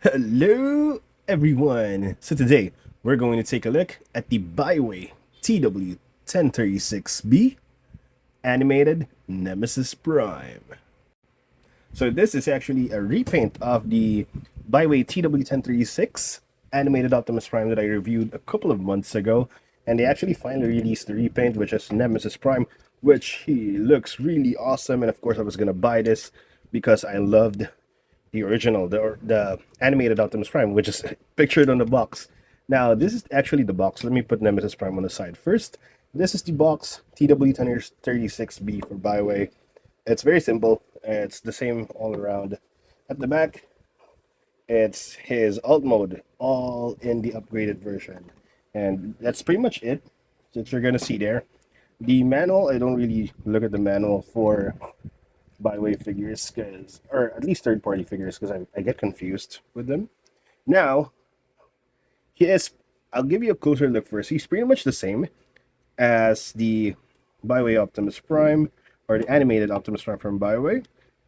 Hello everyone! So today we're going to take a look at the Baiwei TW-1036B animated Nemesis Prime. So this is actually a repaint of the Baiwei TW-1036 animated Optimus Prime that I reviewed a couple of months ago, and they actually finally released the repaint, which is Nemesis Prime, which he looks really awesome. And of course I was gonna buy this because I loved the original, the animated Optimus Prime, which is pictured on the box. Now, this is actually the box. Let me put Nemesis Prime on the side first. This is the box, TW-1036B for Baiwei. It's very simple. It's the same all around. At the back, it's his alt mode, all in the upgraded version. And that's pretty much it that you're going to see there. The manual, I don't really look at the manual for Baiwei figures, because, or at least third-party figures, because I get confused with them. Now, he is, I'll give you a closer look first. He's pretty much the same as the Baiwei Optimus Prime, or the animated Optimus Prime from Baiwei.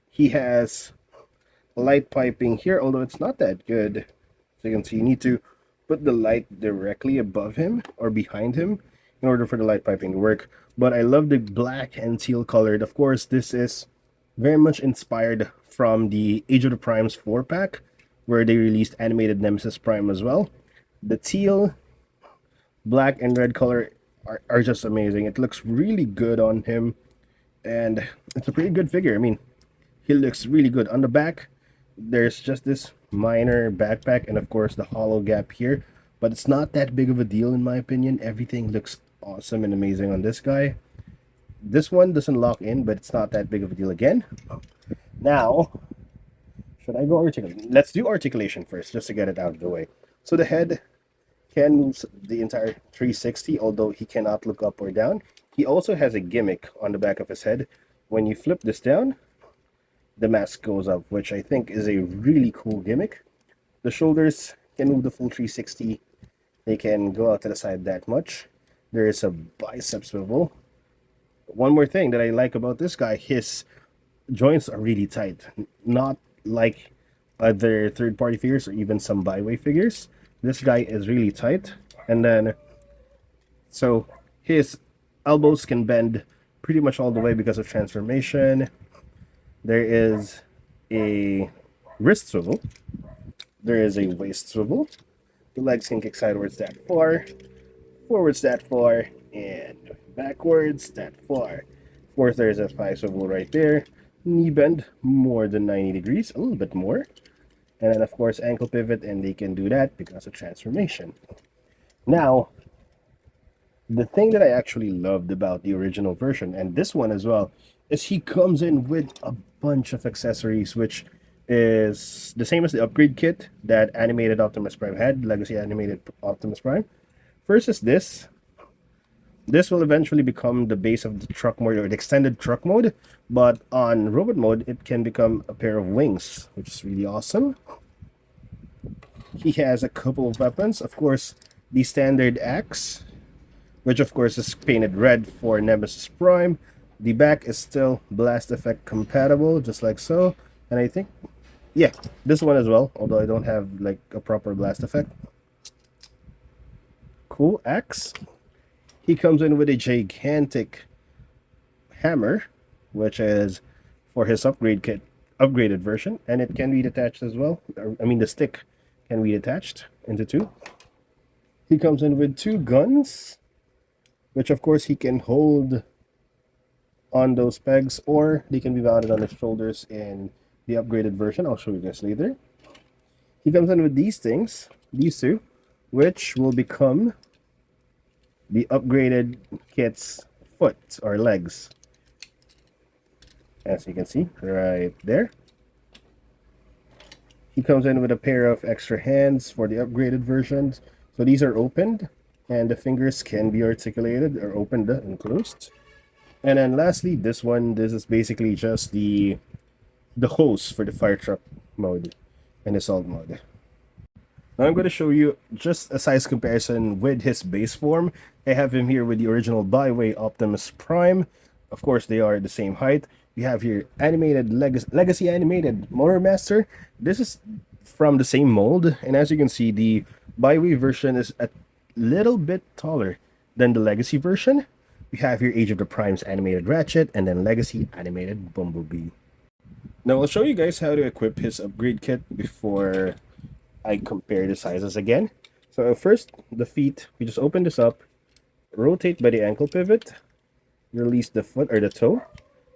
He has light piping here, although it's not that good. So you can see you need to put the light directly above him or behind him in order for the light piping to work. But I love the black and teal colored. Of course, this is very much inspired from the Age of the Primes 4-pack, where they released animated Nemesis Prime as well. The teal, black, and red color are just amazing. It looks really good on him, and it's a pretty good figure. I mean, he looks really good. On the back, there's just this minor backpack and of course the hollow gap here, but it's not that big of a deal in my opinion. Everything looks awesome and amazing on this guy. This one doesn't lock in, but it's not that big of a deal again. Now, should I go articulation? Let's do articulation first, just to get it out of the way. So the head can move the entire 360, although he cannot look up or down. He also has a gimmick on the back of his head. When you flip this down, the mask goes up, which I think is a really cool gimmick. The shoulders can move the full 360. They can go out to the side that much. There is a bicep swivel. One more thing that I like about this guy, his joints are really tight. Not like other third-party figures or even some Baiwei figures. This guy is really tight. And then, so his elbows can bend pretty much all the way because of transformation. There is a wrist swivel. There is a waist swivel. The legs can kick sideways that far, forwards that far, and backwards that far. Of course, there's a thigh swivel right there. Knee bend more than 90 degrees, a little bit more. And then, of course, ankle pivot, and they can do that because of transformation. Now, the thing that I actually loved about the original version, and this one as well, is he comes in with a bunch of accessories, which is the same as the upgrade kit that animated Optimus Prime had, Legacy Animated Optimus Prime. First is this. This will eventually become the base of the truck mode, or the extended truck mode, but on robot mode, it can become a pair of wings, which is really awesome. He has a couple of weapons. Of course, the standard axe, which of course is painted red for Nemesis Prime. The back is still blast effect compatible, just like so. And I think, yeah, this one as well, although I don't have like a proper blast effect. Cool axe. He comes in with a gigantic hammer, which is for his upgraded version, and it can be detached as well. I mean, the stick can be detached into two. He comes in with two guns, which of course he can hold on those pegs, or they can be mounted on his shoulders in the upgraded version. I'll show you guys later. He comes in with these things, these two, which will become the upgraded kit's foot or legs, as you can see right there. He comes in with a pair of extra hands for the upgraded versions. So these are opened, and the fingers can be articulated or opened and closed. And then lastly, this one, this is basically just the hose for the fire truck mode and assault mode. Now I'm going to show you just a size comparison with his base form. I have him here with the original Baiwei Optimus Prime. Of course, they are the same height. We have here animated Legacy Animated Motor Master. This is from the same mold, and as you can see, the Baiwei version is a little bit taller than the Legacy version. We have here Age of the Primes animated Ratchet, and then Legacy animated Bumblebee. Now I'll show you guys how to equip his upgrade kit before I compare the sizes again. So first, the feet, we just open this up, rotate by the ankle pivot, release the foot or the toe,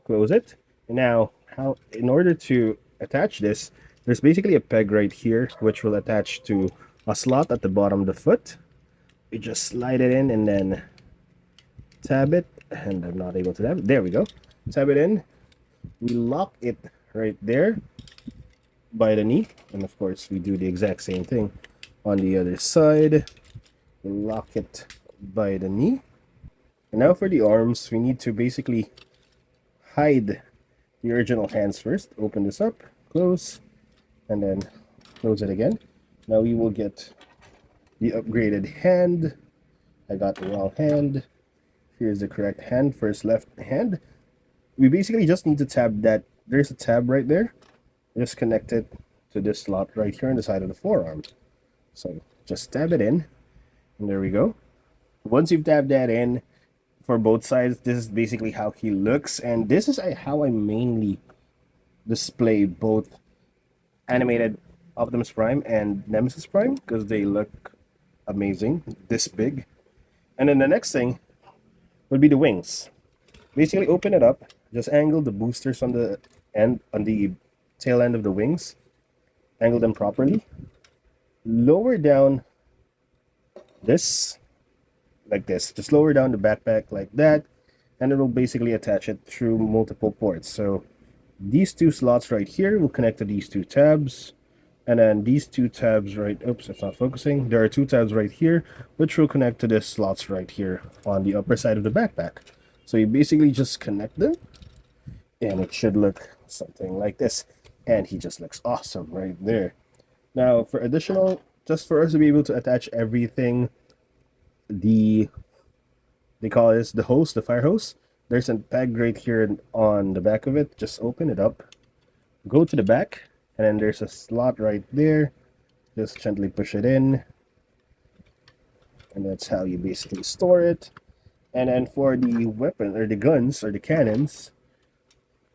close it. Now, in order to attach this, there's basically a peg right here which will attach to a slot at the bottom of the foot. We just slide it in and then tab it, and I'm not able to tab it. There we go. Tab it in. We lock it right there by the knee, and of course we do the exact same thing on the other side. We lock it by the knee. And now for the arms, we need to basically hide the original hands first. Open this up, close, and then close it again. Now we will get the upgraded hand. I got the wrong hand. Here's the correct hand, first left hand. We basically just need to tab that. There's a tab right there. Just connect it to this slot right here on the side of the forearm. So just tab it in, and there we go. Once you've tabbed that in for both sides, this is basically how he looks, and this is how I mainly display both animated Optimus Prime and Nemesis Prime, because they look amazing, this big. And then the next thing would be the wings. Basically open it up, just angle the boosters on the end, on the tail end of the wings, angle them properly, lower down this like this, just lower down the backpack like that, and it will basically attach it through multiple ports. So these two slots right here will connect to these two tabs, and then these two tabs right, oops, it's not focusing. There are two tabs right here which will connect to the slots right here on the upper side of the backpack. So you basically just connect them, and it should look something like this, and he just looks awesome right there. Now for additional, just for us to be able to attach everything, they call this the hose, the fire hose. There's a peg right here on the back of it. Just open it up, go to the back, and then there's a slot right there. Just gently push it in, and that's how you basically store it. And then for the weapon or the guns or the cannons,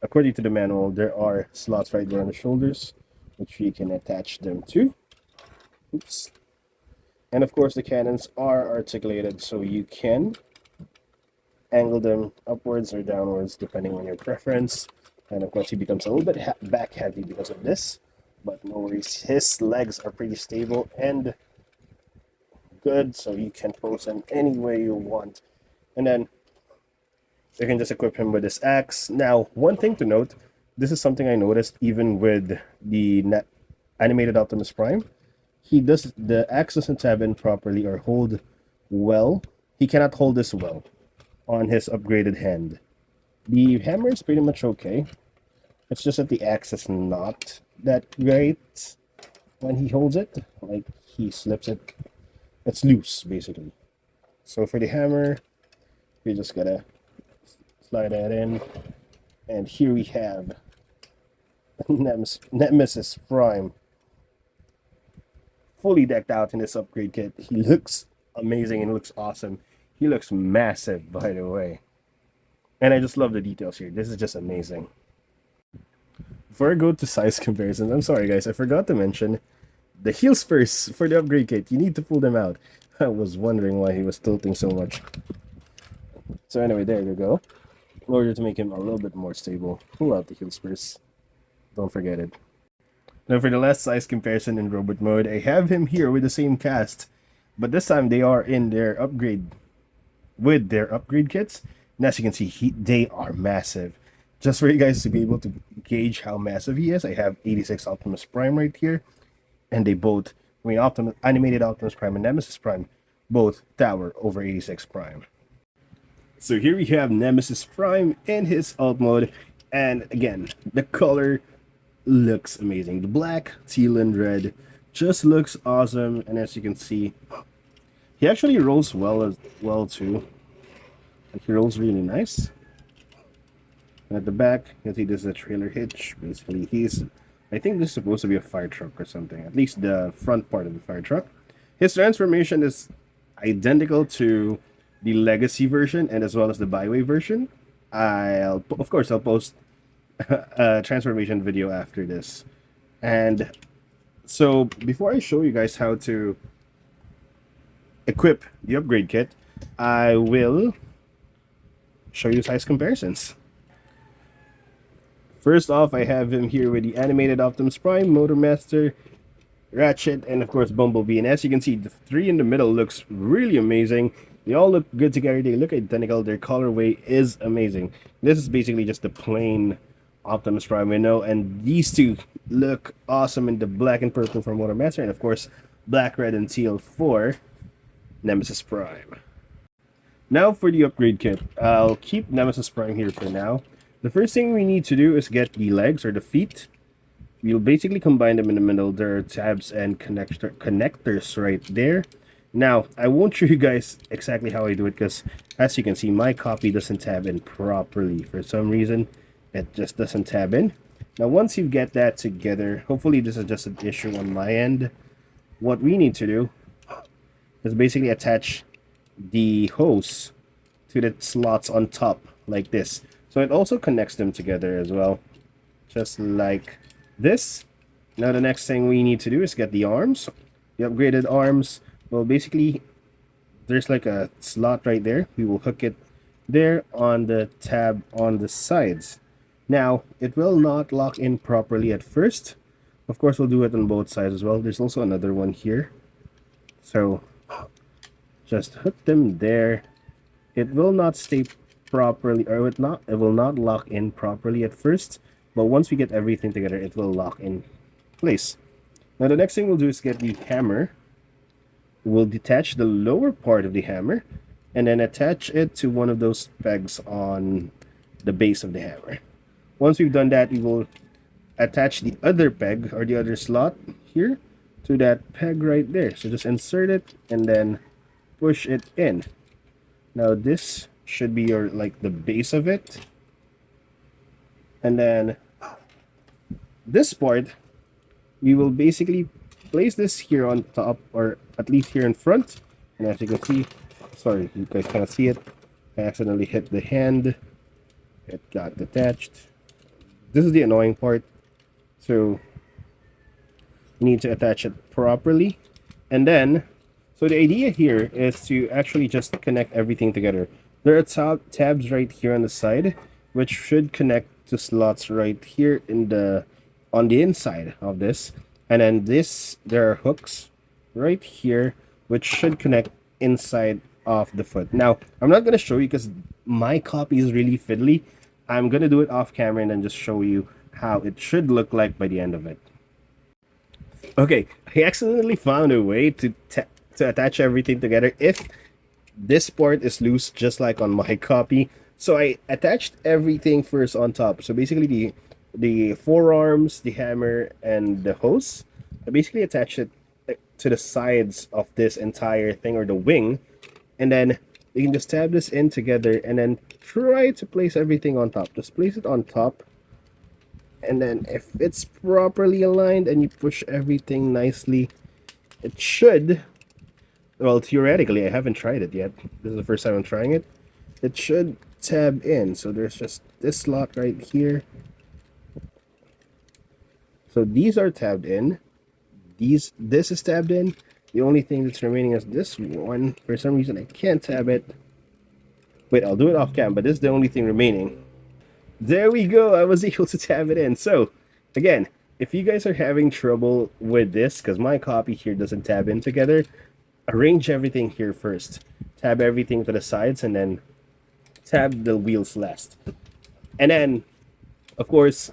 according to the manual, there are slots right there on the shoulders which you can attach them to. Oops. And of course the cannons are articulated, so you can angle them upwards or downwards depending on your preference. And of course he becomes a little bit back heavy because of this, but no worries, his legs are pretty stable and good, so you can pose him any way you want. And then you can just equip him with this axe. Now one thing to note, this is something I noticed even with the animated Optimus Prime. The axe doesn't tab in properly or hold well. He cannot hold this well on his upgraded hand. The hammer is pretty much okay. It's just that the axe is not that great when he holds it. Like, he slips it. It's loose, basically. So for the hammer, we just gotta slide that in. And here we have Nemesis Prime, fully decked out in this upgrade kit. He looks amazing and looks awesome. He looks massive, by the way. And I just love the details here. This is just amazing. Before I go to size comparisons, I'm sorry guys, I forgot to mention the heel spurs for the upgrade kit. You need to pull them out. I was wondering why he was tilting so much. So anyway, there you go. In order to make him a little bit more stable, pull out the heel spurs. Don't forget it. Now for the last size comparison in robot mode, I have him here with the same cast, but this time they are in their upgrade, with their upgrade kits, and as you can see, they are massive. Just for you guys to be able to gauge how massive he is, I have 86 Optimus Prime right here, and they both, animated Optimus Prime and Nemesis Prime, both tower over 86 Prime. So here we have Nemesis Prime in his alt mode, and again, the color looks amazing. The black, teal, and red just looks awesome, and as you can see, he actually rolls well as well too. Like, he rolls really nice. And at the back, you can see this is a trailer hitch. Basically, he's I think this is supposed to be a fire truck or something, at least the front part of the fire truck. His transformation is identical to the Legacy version and as well as the Baiwei version. Of course, I'll post a transformation video after this. And so before I show you guys how to equip the upgrade kit, I will show you size comparisons. First off, I have him here with the animated Optimus Prime, Motormaster, Ratchet, and of course Bumblebee. And as you can see, the three in the middle looks really amazing. They all look good together. They look identical. Their colorway is amazing. This is basically just the plain Optimus Prime we know, and these two look awesome in the black and purple for Motormaster, and of course black, red, and teal for Nemesis Prime. Now for the upgrade kit. I'll keep Nemesis Prime here for now. The first thing we need to do is get the legs or the feet. We'll basically combine them in the middle. There are tabs and connectors right there. Now, I won't show you guys exactly how I do it because as you can see, my copy doesn't tab in properly. For some reason, it just doesn't tab in. Now, once you get that together, hopefully this is just an issue on my end. What we need to do is basically attach the hose to the slots on top like this. So it also connects them together as well, just like this. Now the next thing we need to do is get the arms, the upgraded arms. Well, basically, there's like a slot right there. We will hook it there on the tab on the sides. Now, it will not lock in properly at first. Of course, we'll do it on both sides as well. There's also another one here. So, just hook them there. It will not stay properly, or it will not lock in properly at first, but once we get everything together, it will lock in place. Now the next thing we'll do is get the hammer. We'll detach the lower part of the hammer and then attach it to one of those pegs on the base of the hammer. Once we've done that, we will attach the other peg or the other slot here to that peg right there. So just insert it and then push it in. Now this should be your the base of it, and then this part we will basically place this here on top, or at least here in front. And as you can see, sorry you guys cannot see it, I accidentally hit the hand, it got detached. This is the annoying part, so you need to attach it properly. And then so the idea here is to actually just connect everything together. There are tabs right here on the side, which should connect to slots right here on the inside of this. And then there are hooks right here, which should connect inside of the foot. Now, I'm not going to show you because my copy is really fiddly. I'm going to do it off camera and then just show you how it should look like by the end of it. Okay, I accidentally found a way to attach everything together if this part is loose, just like on my copy. So I attached everything first on top. So basically the forearms, the hammer, and the hose, I basically attached it to the sides of this entire thing, or the wing, and then you can just tab this in together and then try to place everything on top. Just place it on top, and then if it's properly aligned and you push everything nicely, it should, well, theoretically, I haven't tried it yet. This is the first time I'm trying it. It should tab in. So there's just this slot right here. So these are tabbed in. This is tabbed in. The only thing that's remaining is this one. For some reason, I can't tab it. Wait, I'll do it off cam, but this is the only thing remaining. There we go. I was able to tab it in. So, again, if you guys are having trouble with this, because my copy here doesn't tab in together, arrange everything here first. Tab everything to the sides and then tab the wheels last. And then, of course,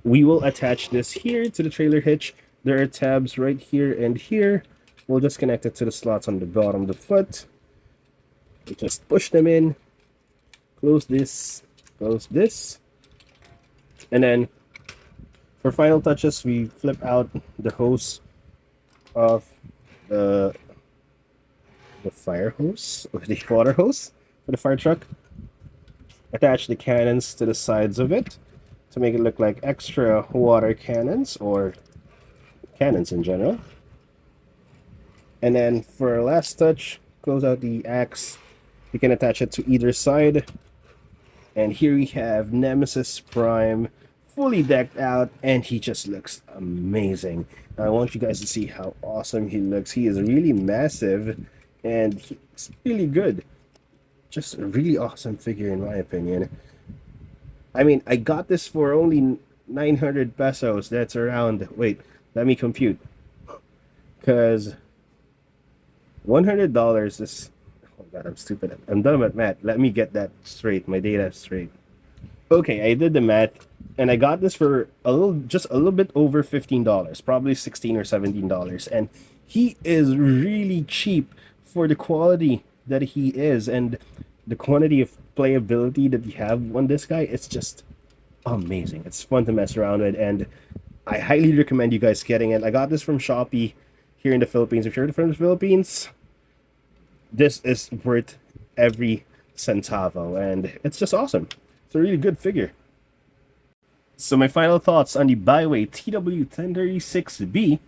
we will attach this here to the trailer hitch. There are tabs right here and here. We'll just connect it to the slots on the bottom of the foot. We just push them in. Close this. Close this. And then, for final touches, we flip out the hose of the fire hose, or the water hose for the fire truck. Attach the cannons to the sides of it to make it look like extra water cannons or cannons in general. And then for our last touch, close out the axe. You can attach it to either side. And here we have Nemesis Prime fully decked out, and he just looks amazing. Now, I want you guys to see how awesome he looks. He is really massive, and he's really good. Just a really awesome figure in my opinion. I mean, I got this for only 900 pesos. That's around, wait, let me compute. Because $100 is, oh god, I'm stupid. I'm dumb at math. Let me get that straight, my data straight. Okay, I did the math, and I got this for just a little bit over $15, probably $16 or $17, and he is really cheap for the quality that he is and the quantity of playability that you have on this guy. It's just amazing. It's fun to mess around with, and I highly recommend you guys getting it. I got this from Shopee here in the Philippines. If you're from the Philippines, this is worth every centavo, and it's just awesome. It's a really good figure. So my final thoughts on the Baiwei TW-1036B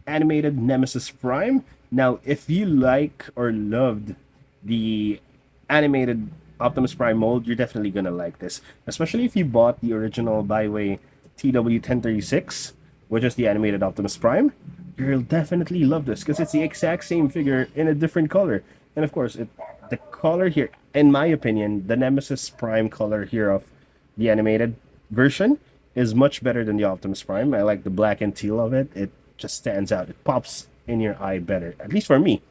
animated Nemesis Prime. Now, if you like or loved the animated Optimus Prime mold, you're definitely gonna like this. Especially if you bought the original Baiwei TW-1036, which is the animated Optimus Prime. You'll definitely love this because it's the exact same figure in a different color. And of course, the color here, in my opinion, the Nemesis Prime color here of the animated version is much better than the Optimus Prime. I like the black and teal of it. It just stands out. It pops in your eye better, at least for me.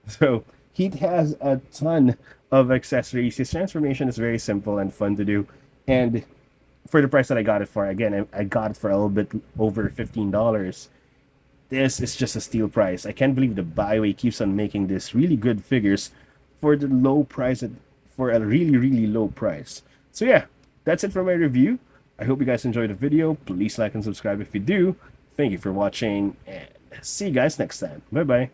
So he has a ton of accessories. His transformation is very simple and fun to do. And for the price that I got it for, again, I got it for a little bit over $15. This is just a steal price. I can't believe the Baiwei keeps on making this really good figures for the low price, for a really, really low price. So yeah, that's it for my review. I hope you guys enjoyed the video. Please like and subscribe if you do. Thank you for watching, and see you guys next time. Bye-bye.